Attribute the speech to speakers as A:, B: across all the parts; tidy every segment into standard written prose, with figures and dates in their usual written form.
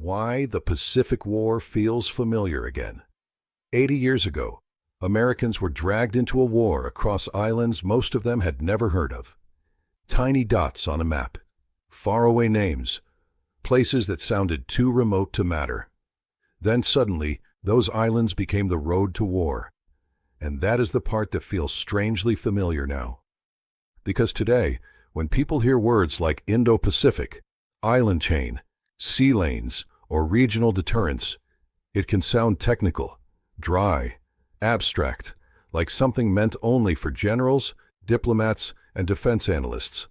A: Why the Pacific War feels familiar again. 80 years ago, Americans were dragged into a war across islands most of them had never heard of. Tiny dots on a map, faraway names, places that sounded too remote to matter. Then suddenly, those islands became the road to war. And that is the part that feels strangely familiar now. Because today, when people hear words like Indo-Pacific, island chain, sea lanes, or regional deterrence, it can sound technical, dry, abstract, like something meant only for generals, diplomats, and defense analysts.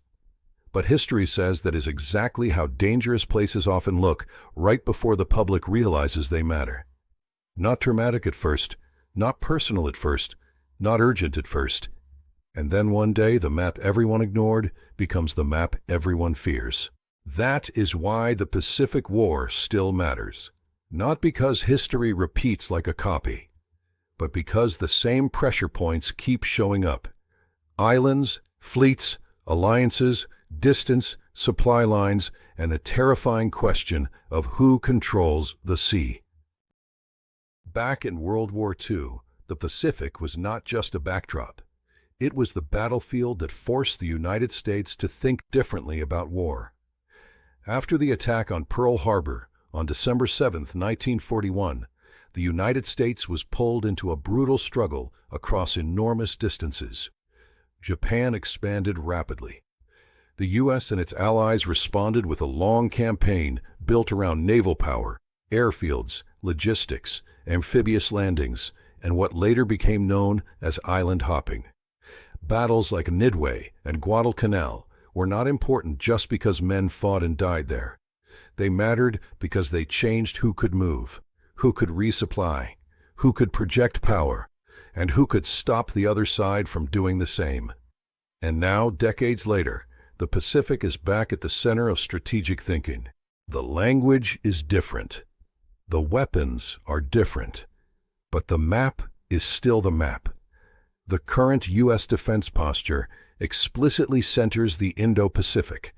A: But history says that is exactly how dangerous places often look right before the public realizes they matter. Not dramatic at first, not personal at first, not urgent at first. And then one day the map everyone ignored becomes the map everyone fears. That is why the Pacific War still matters. Not because history repeats like a copy, but because the same pressure points keep showing up. Islands, fleets, alliances, distance, supply lines, and a terrifying question of who controls the sea. Back in World War II, the Pacific was not just a backdrop. It was the battlefield that forced the United States to think differently about war. After the attack on Pearl Harbor on December 7, 1941, the United States was pulled into a brutal struggle across enormous distances. Japan expanded rapidly. The U.S. and its allies responded with a long campaign built around naval power, airfields, logistics, amphibious landings, and what later became known as island hopping. Battles like Midway and Guadalcanal were not important just because men fought and died there. They mattered because they changed who could move, who could resupply, who could project power, and who could stop the other side from doing the same. And now, decades later, the Pacific is back at the center of strategic thinking. The language is different. The weapons are different. But the map is still the map. The current U.S. defense posture explicitly centers the Indo-Pacific,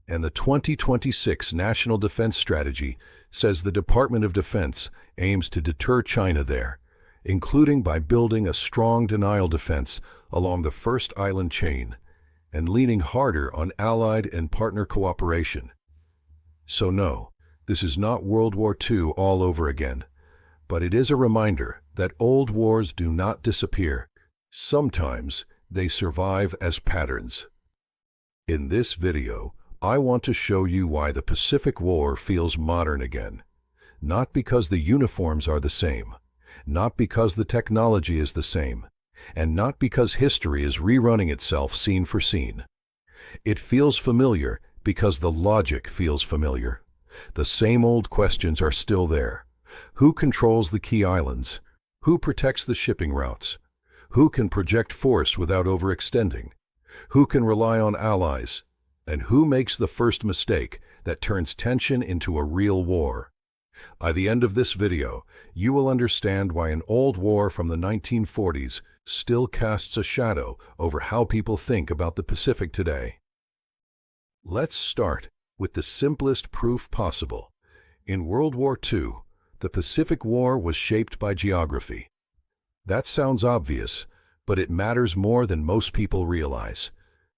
A: and the 2026 National Defense Strategy says the Department of Defense aims to deter China there, including by building a strong denial defense along the first island chain and leaning harder on allied and partner cooperation. So no, this is not World War II all over again, but it is a reminder that old wars do not disappear. Sometimes they survive as patterns. In this video, I want to show you why the Pacific War feels modern again. Not because the uniforms are the same, not because the technology is the same, and not because history is rerunning itself scene for scene. It feels familiar because the logic feels familiar. The same old questions are still there. Who controls the key islands? Who protects the shipping routes? Who can project force without overextending? Who can rely on allies? And who makes the first mistake that turns tension into a real war? By the end of this video, you will understand why an old war from the 1940s still casts a shadow over how people think about the Pacific today. Let's start with the simplest proof possible. In World War II, the Pacific War was shaped by geography. That sounds obvious, but it matters more than most people realize.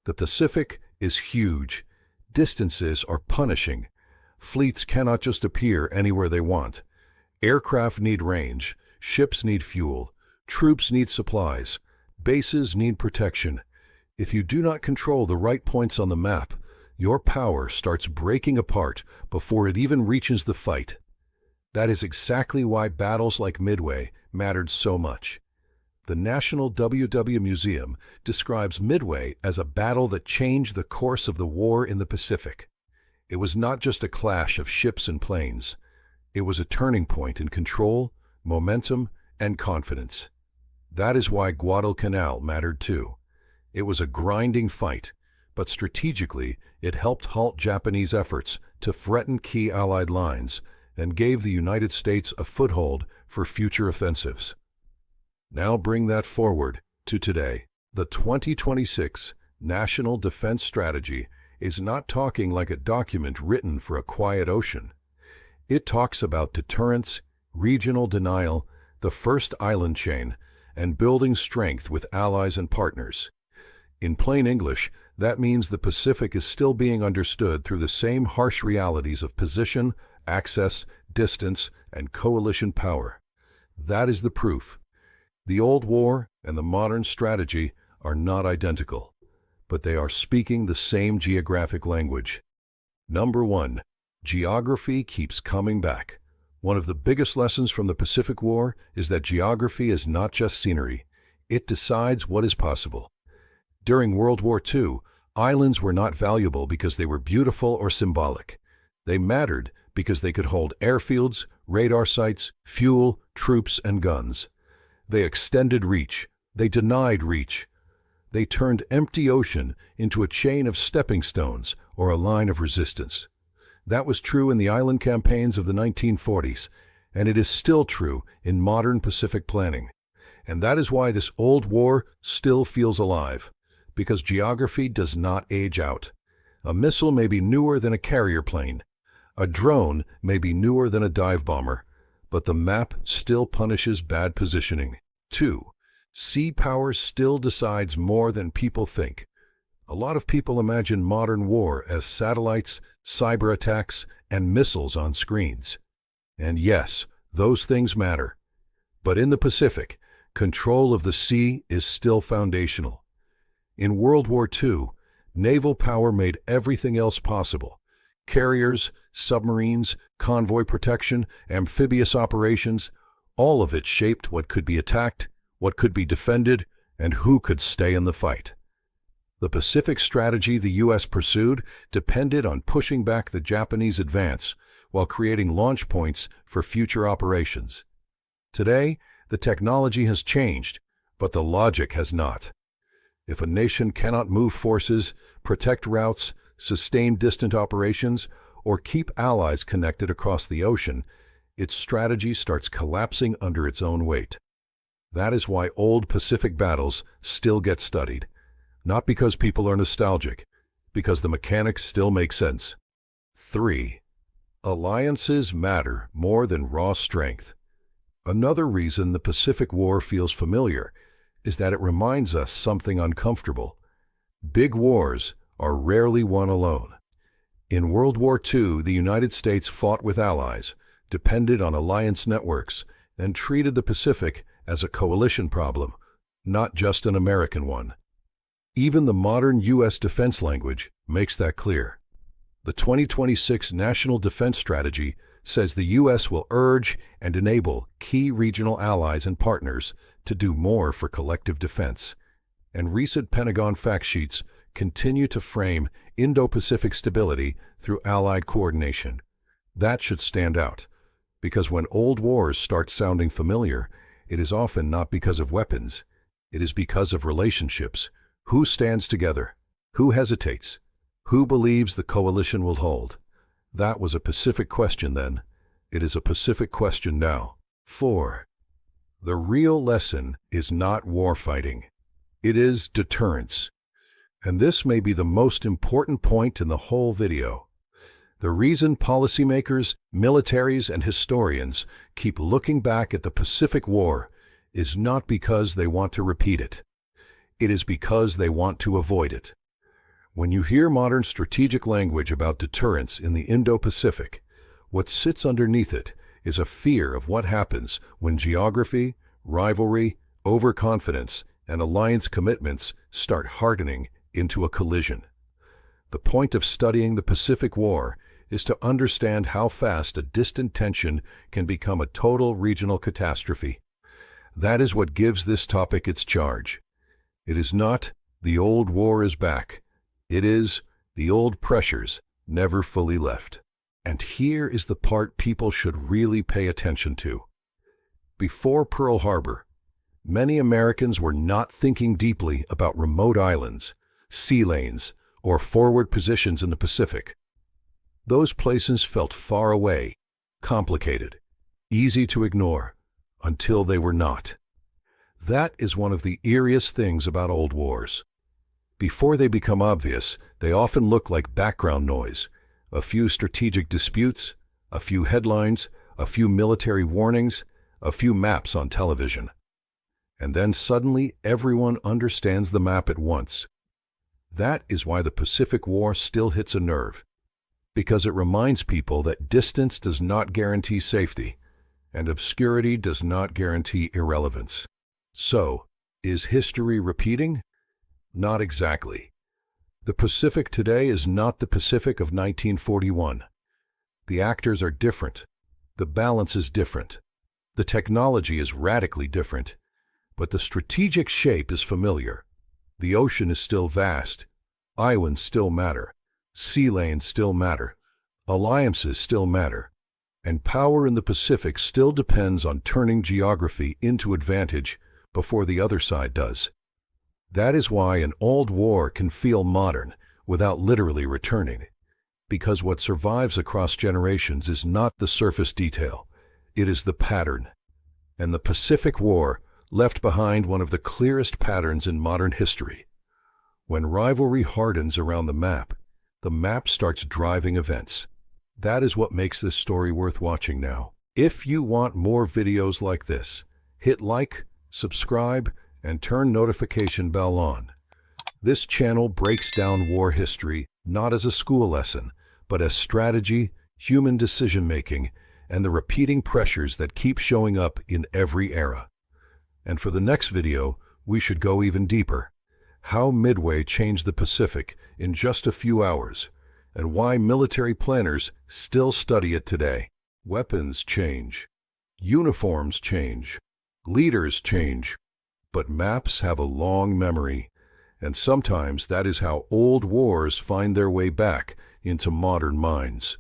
A: The Pacific is huge. Distances are punishing. Fleets cannot just appear anywhere they want. Aircraft need range, ships need fuel, troops need supplies, bases need protection. If you do not control the right points on the map, your power starts breaking apart before it even reaches the fight. That is exactly why battles like Midway mattered so much. The National WW Museum describes Midway as a battle that changed the course of the war in the Pacific. It was not just a clash of ships and planes. It was a turning point in control, momentum, and confidence. That is why Guadalcanal mattered too. It was a grinding fight, but strategically it helped halt Japanese efforts to threaten key Allied lines and gave the United States a foothold for future offensives. Now bring that forward to today. The 2026 National Defense Strategy is not talking like a document written for a quiet ocean. It talks about deterrence, regional denial, the first island chain, and building strength with allies and partners. In plain English, that means the Pacific is still being understood through the same harsh realities of position, access, distance, and coalition power. That is the proof. The old war and the modern strategy are not identical, but they are speaking the same geographic language. Number 1. Geography keeps coming back. One of the biggest lessons from the Pacific War is that geography is not just scenery. It decides what is possible. During World War II, islands were not valuable because they were beautiful or symbolic. They mattered because they could hold airfields, radar sites, fuel, troops, and guns. They extended reach. They denied reach. They turned empty ocean into a chain of stepping stones or a line of resistance. That was true in the island campaigns of the 1940s, and it is still true in modern Pacific planning. And that is why this old war still feels alive, because geography does not age out. A missile may be newer than a carrier plane. A drone may be newer than a dive bomber, but the map still punishes bad positioning. 2. Sea power still decides more than people think. A lot of people imagine modern war as satellites, cyber attacks, and missiles on screens. And yes, those things matter. But in the Pacific, control of the sea is still foundational. In World War II, naval power made everything else possible. Carriers, submarines, convoy protection, amphibious operations, all of it shaped what could be attacked, what could be defended, and who could stay in the fight. The Pacific strategy the U.S. pursued depended on pushing back the Japanese advance while creating launch points for future operations. Today, the technology has changed, but the logic has not. If a nation cannot move forces, protect routes, sustain distant operations, or keep allies connected across the ocean, its strategy starts collapsing under its own weight. That is why old Pacific battles still get studied. Not because people are nostalgic, because the mechanics still make sense. 3. Alliances matter more than raw strength. Another reason the Pacific War feels familiar is that it reminds us something uncomfortable. Big wars are rarely won alone. In World War II, the United States fought with allies, depended on alliance networks, and treated the Pacific as a coalition problem, not just an American one. Even the modern U.S. defense language makes that clear. The 2026 National Defense Strategy says the U.S. will urge and enable key regional allies and partners to do more for collective defense. And recent Pentagon fact sheets continue to frame Indo-Pacific stability through allied coordination. That should stand out, because when old wars start sounding familiar, it is often not because of weapons. It is because of relationships. Who stands together? Who hesitates? Who believes the coalition will hold? That was a Pacific question then. It is a Pacific question now. 4. The real lesson is not warfighting. It is deterrence. And this may be the most important point in the whole video. The reason policymakers, militaries, and historians keep looking back at the Pacific War is not because they want to repeat it. It is because they want to avoid it. When you hear modern strategic language about deterrence in the Indo-Pacific, what sits underneath it is a fear of what happens when geography, rivalry, overconfidence, and alliance commitments start hardening into a collision. The point of studying the Pacific War is to understand how fast a distant tension can become a total regional catastrophe. That is what gives this topic its charge. It is not, the old war is back. It is, the old pressures never fully left. And here is the part people should really pay attention to. Before Pearl Harbor, many Americans were not thinking deeply about remote islands, sea lanes, or forward positions in the Pacific. Those places felt far away, complicated, easy to ignore, until they were not. That is one of the eeriest things about old wars. Before they become obvious, they often look like background noise, a few strategic disputes, A few headlines, a few military warnings, a few maps on television. And then suddenly everyone understands the map at once. That is why the Pacific War still hits a nerve, because it reminds people that distance does not guarantee safety, and obscurity does not guarantee irrelevance. So, is history repeating? Not exactly. The Pacific today is not the Pacific of 1941. The actors are different. The balance is different. The technology is radically different. But the strategic shape is familiar. The ocean is still vast. Islands still matter. Sea lanes still matter. Alliances still matter. And power in the Pacific still depends on turning geography into advantage before the other side does. That is why an old war can feel modern without literally returning. Because what survives across generations is not the surface detail. It is the pattern. And the Pacific War left behind one of the clearest patterns in modern history. When rivalry hardens around the map starts driving events. That is what makes this story worth watching now. If you want more videos like this, hit like, subscribe, and turn notification bell on. This channel breaks down war history not as a school lesson, but as strategy, human decision-making, and the repeating pressures that keep showing up in every era. And for the next video, we should go even deeper. How Midway changed the Pacific in just a few hours, and why military planners still study it today. Weapons change. Uniforms change. Leaders change. But maps have a long memory, and sometimes that is how old wars find their way back into modern minds.